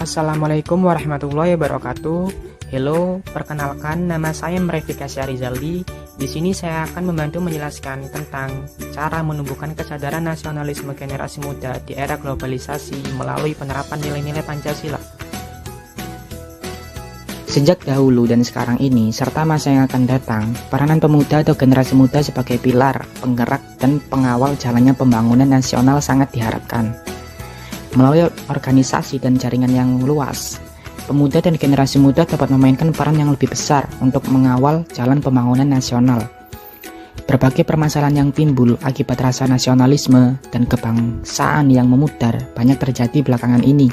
Assalamualaikum warahmatullahi wabarakatuh. Hello, perkenalkan nama saya Mrefikasya Rizaldi. Di sini saya akan membantu menjelaskan tentang cara menumbuhkan kesadaran nasionalisme generasi muda di era globalisasi melalui penerapan nilai-nilai Pancasila. Sejak dahulu dan sekarang ini, serta masa yang akan datang, peranan pemuda atau generasi muda sebagai pilar, penggerak, dan pengawal jalannya pembangunan nasional sangat diharapkan. Melalui organisasi dan jaringan yang luas, pemuda dan generasi muda dapat memainkan peran yang lebih besar untuk mengawal jalan pembangunan nasional. Berbagai permasalahan yang timbul akibat rasa nasionalisme dan kebangsaan yang memudar banyak terjadi belakangan ini.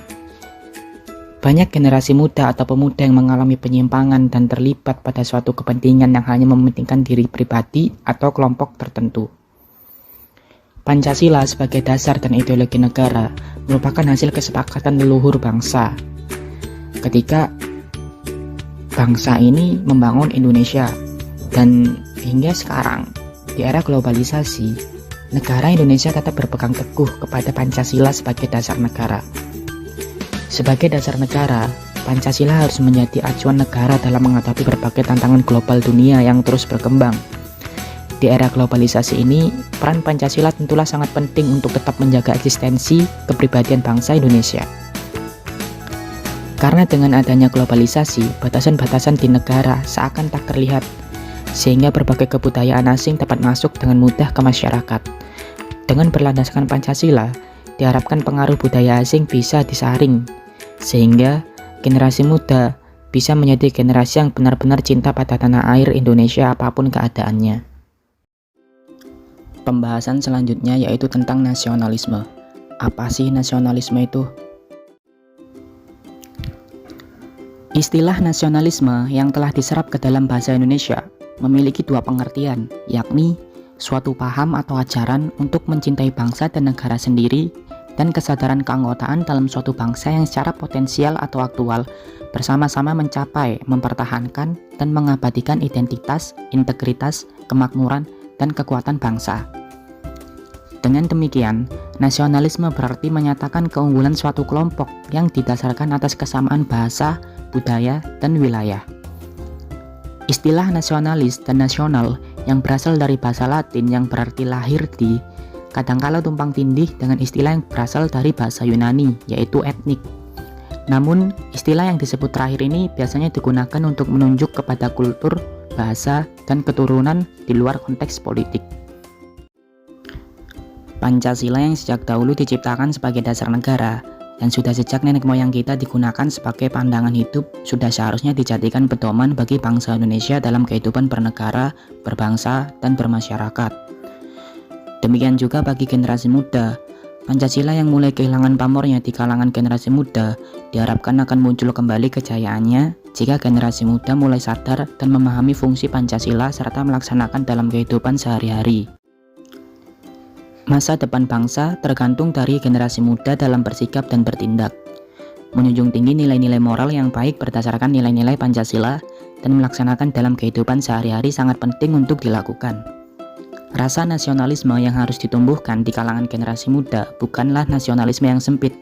Banyak generasi muda atau pemuda yang mengalami penyimpangan dan terlibat pada suatu kepentingan yang hanya mementingkan diri pribadi atau kelompok tertentu. Pancasila sebagai dasar dan ideologi negara merupakan hasil kesepakatan leluhur bangsa. Ketika bangsa ini membangun Indonesia, dan hingga sekarang di era globalisasi, negara Indonesia tetap berpegang teguh kepada Pancasila sebagai dasar negara. Sebagai dasar negara, Pancasila harus menjadi acuan negara dalam menghadapi berbagai tantangan global dunia yang terus berkembang. Di era globalisasi ini, peran Pancasila tentulah sangat penting untuk tetap menjaga eksistensi kepribadian bangsa Indonesia. Karena dengan adanya globalisasi, batasan-batasan di negara seakan tak terlihat, sehingga berbagai kebudayaan asing dapat masuk dengan mudah ke masyarakat. Dengan berlandaskan Pancasila, diharapkan pengaruh budaya asing bisa disaring, sehingga generasi muda bisa menjadi generasi yang benar-benar cinta pada tanah air Indonesia apapun keadaannya. Pembahasan selanjutnya yaitu tentang nasionalisme. Apa sih nasionalisme itu? Istilah nasionalisme yang telah diserap ke dalam bahasa Indonesia memiliki dua pengertian, yakni suatu paham atau ajaran untuk mencintai bangsa dan negara sendiri, dan kesadaran keanggotaan dalam suatu bangsa yang secara potensial atau aktual bersama-sama mencapai, mempertahankan, dan mengabadikan identitas, integritas, kemakmuran, dan kekuatan bangsa. Dengan demikian, nasionalisme berarti menyatakan keunggulan suatu kelompok yang didasarkan atas kesamaan bahasa, budaya, dan wilayah. Istilah nasionalis dan nasional yang berasal dari bahasa Latin yang berarti lahir di, kadangkala tumpang tindih dengan istilah yang berasal dari bahasa Yunani, yaitu etnik. Namun, istilah yang disebut terakhir ini biasanya digunakan untuk menunjuk kepada kultur, bahasa, dan keturunan di luar konteks politik. Pancasila yang sejak dahulu diciptakan sebagai dasar negara, dan sudah sejak nenek moyang kita digunakan sebagai pandangan hidup, sudah seharusnya dijadikan pedoman bagi bangsa Indonesia dalam kehidupan bernegara, berbangsa, dan bermasyarakat. Demikian juga bagi generasi muda, Pancasila yang mulai kehilangan pamornya di kalangan generasi muda diharapkan akan muncul kembali kejayaannya jika generasi muda mulai sadar dan memahami fungsi Pancasila serta melaksanakan dalam kehidupan sehari-hari. Masa depan bangsa tergantung dari generasi muda dalam bersikap dan bertindak. Menjunjung tinggi nilai-nilai moral yang baik berdasarkan nilai-nilai Pancasila dan melaksanakan dalam kehidupan sehari-hari sangat penting untuk dilakukan. Rasa nasionalisme yang harus ditumbuhkan di kalangan generasi muda bukanlah nasionalisme yang sempit.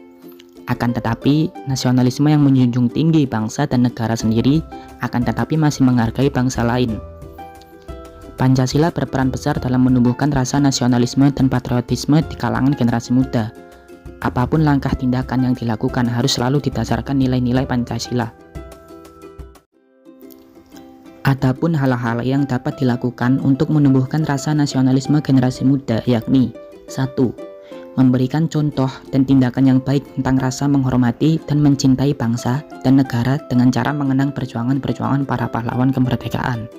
Akan tetapi, nasionalisme yang menjunjung tinggi bangsa dan negara sendiri, akan tetapi masih menghargai bangsa lain. Pancasila berperan besar dalam menumbuhkan rasa nasionalisme dan patriotisme di kalangan generasi muda. Apapun langkah tindakan yang dilakukan harus selalu didasarkan nilai-nilai Pancasila. Adapun hal-hal yang dapat dilakukan untuk menumbuhkan rasa nasionalisme generasi muda yakni 1. Memberikan contoh dan tindakan yang baik tentang rasa menghormati dan mencintai bangsa dan negara dengan cara mengenang perjuangan-perjuangan para pahlawan kemerdekaan.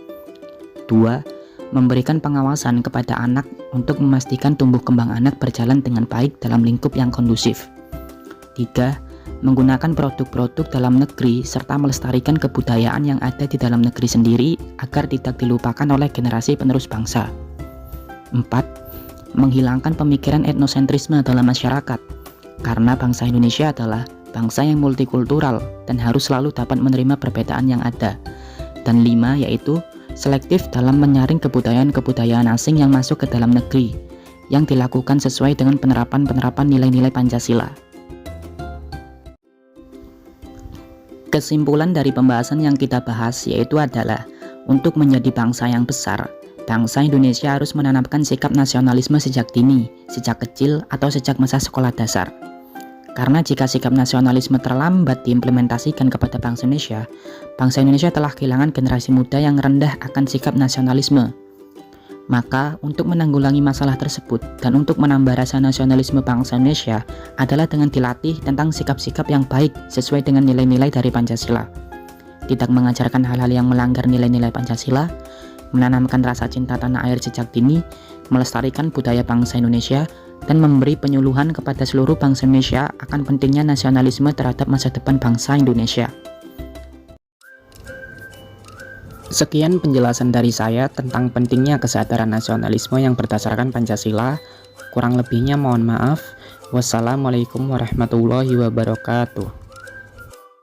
2. Memberikan pengawasan kepada anak untuk memastikan tumbuh kembang anak berjalan dengan baik dalam lingkup yang kondusif. 3. Menggunakan produk-produk dalam negeri serta melestarikan kebudayaan yang ada di dalam negeri sendiri agar tidak dilupakan oleh generasi penerus bangsa. 4. Menghilangkan pemikiran etnosentrisme dalam masyarakat, karena bangsa Indonesia adalah bangsa yang multikultural dan harus selalu dapat menerima perbedaan yang ada. Dan 5, yaitu selektif dalam menyaring kebudayaan-kebudayaan asing yang masuk ke dalam negeri, yang dilakukan sesuai dengan penerapan nilai-nilai Pancasila. Kesimpulan dari pembahasan yang kita bahas yaitu adalah untuk menjadi bangsa yang besar, bangsa Indonesia harus menanamkan sikap nasionalisme sejak dini, sejak kecil atau sejak masa sekolah dasar. Karena jika sikap nasionalisme terlambat diimplementasikan kepada bangsa Indonesia telah kehilangan generasi muda yang rendah akan sikap nasionalisme. Maka, untuk menanggulangi masalah tersebut dan untuk menambah rasa nasionalisme bangsa Indonesia adalah dengan dilatih tentang sikap-sikap yang baik sesuai dengan nilai-nilai dari Pancasila. Tidak mengajarkan hal-hal yang melanggar nilai-nilai Pancasila, menanamkan rasa cinta tanah air sejak dini, melestarikan budaya bangsa Indonesia, dan memberi penyuluhan kepada seluruh bangsa Indonesia akan pentingnya nasionalisme terhadap masa depan bangsa Indonesia. Sekian penjelasan dari saya tentang pentingnya kesadaran nasionalisme yang berdasarkan Pancasila. Kurang lebihnya mohon maaf. Wassalamualaikum warahmatullahi wabarakatuh.